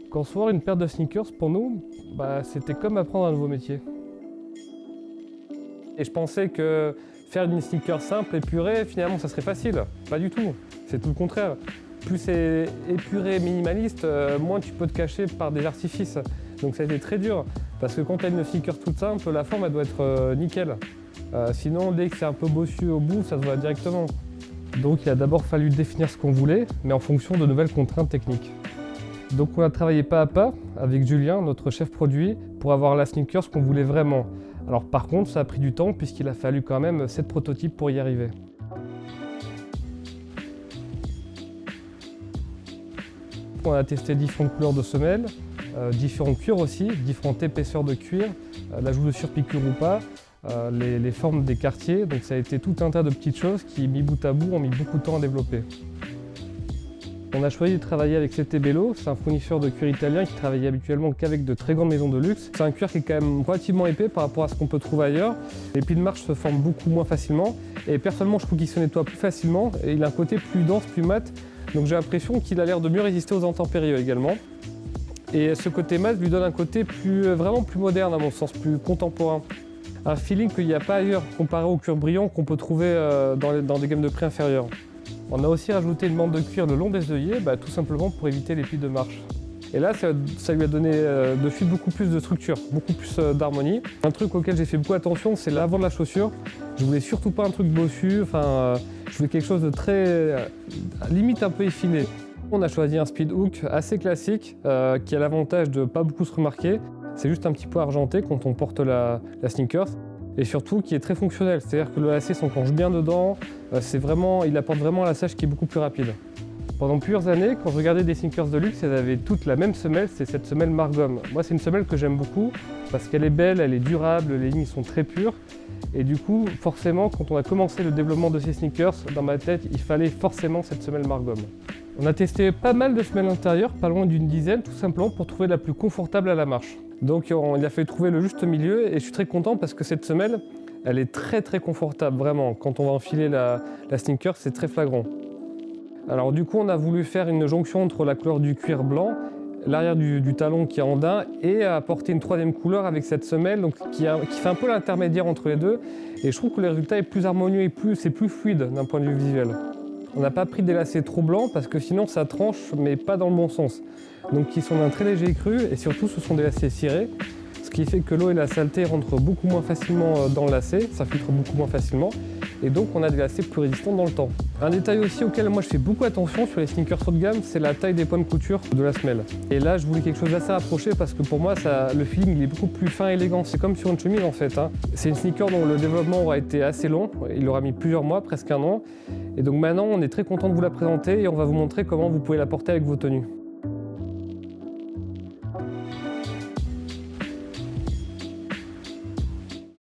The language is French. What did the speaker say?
Concevoir une paire de sneakers, pour nous, c'était comme apprendre un nouveau métier. Et je pensais que faire une sneaker simple, épurée, finalement, ça serait facile. Pas du tout, c'est tout le contraire. Plus c'est épuré, minimaliste, moins tu peux te cacher par des artifices. Donc ça a été très dur, parce que quand tu as une sneaker toute simple, la forme elle doit être nickel. Sinon, dès que c'est un peu bossu au bout, ça se voit directement. Donc il a d'abord fallu définir ce qu'on voulait, mais en fonction de nouvelles contraintes techniques. Donc on a travaillé pas à pas avec Julien, notre chef produit, pour avoir la sneakers qu'on voulait vraiment. Alors par contre, ça a pris du temps puisqu'il a fallu quand même 7 prototypes pour y arriver. On a testé différentes couleurs de semelles, différents cuirs aussi, différentes épaisseurs de cuir, l'ajout de surpiqûre ou pas, les formes des quartiers. Donc ça a été tout un tas de petites choses qui, mis bout à bout, ont mis beaucoup de temps à développer. On a choisi de travailler avec CT Bello, c'est un fournisseur de cuir italien qui travaille habituellement qu'avec de très grandes maisons de luxe. C'est un cuir qui est quand même relativement épais par rapport à ce qu'on peut trouver ailleurs. Les plis de marche se forment beaucoup moins facilement et personnellement je trouve qu'il se nettoie plus facilement et il a un côté plus dense, plus mat. Donc j'ai l'impression qu'il a l'air de mieux résister aux intempéries également. Et ce côté mat lui donne un côté vraiment plus moderne à mon sens, plus contemporain. Un feeling qu'il n'y a pas ailleurs comparé au cuir brillant qu'on peut trouver dans des gammes de prix inférieures. On a aussi rajouté une bande de cuir le long des œillets, tout simplement pour éviter les plis de marche. Et là, ça lui a donné de suite beaucoup plus de structure, beaucoup plus d'harmonie. Un truc auquel j'ai fait beaucoup attention, c'est l'avant de la chaussure. Je voulais surtout pas un truc bossu, je voulais quelque chose de très, limite un peu effiné. On a choisi un speed hook assez classique, qui a l'avantage de pas beaucoup se remarquer. C'est juste un petit peu argenté quand on porte la sneakers. Et surtout qui est très fonctionnel, c'est-à-dire que le lacet s'enclenche bien dedans, il apporte vraiment un lassage qui est beaucoup plus rapide. Pendant plusieurs années, quand je regardais des sneakers de luxe, elles avaient toutes la même semelle, c'est cette semelle Margom. Moi c'est une semelle que j'aime beaucoup parce qu'elle est belle, elle est durable, les lignes sont très pures. Et du coup, forcément, quand on a commencé le développement de ces sneakers, dans ma tête, il fallait forcément cette semelle Margom. On a testé pas mal de semelles intérieures, pas loin d'une dizaine, tout simplement pour trouver la plus confortable à la marche. Donc il a fallu trouver le juste milieu et je suis très content parce que cette semelle, elle est très très confortable, vraiment. Quand on va enfiler la sneaker, c'est très flagrant. Alors du coup, on a voulu faire une jonction entre la couleur du cuir blanc, l'arrière du talon qui est en daim et apporter une troisième couleur avec cette semelle qui fait un peu l'intermédiaire entre les deux. Et je trouve que le résultat est plus harmonieux et c'est plus fluide d'un point de vue visuel. On n'a pas pris des lacets trop blancs parce que sinon ça tranche, mais pas dans le bon sens. Donc ils sont d'un très léger cru et surtout ce sont des lacets cirés, ce qui fait que l'eau et la saleté rentrent beaucoup moins facilement dans le lacet, ça filtre beaucoup moins facilement et donc on a des lacets plus résistants dans le temps. Un détail aussi auquel moi je fais beaucoup attention sur les sneakers haut de gamme, c'est la taille des points de couture de la semelle. Et là je voulais quelque chose d'assez rapproché parce que pour moi le feeling il est beaucoup plus fin et élégant, c'est comme sur une chemise en fait. C'est une sneaker dont le développement aura été assez long, il aura mis plusieurs mois, presque un an. Et donc maintenant on est très content de vous la présenter et on va vous montrer comment vous pouvez la porter avec vos tenues.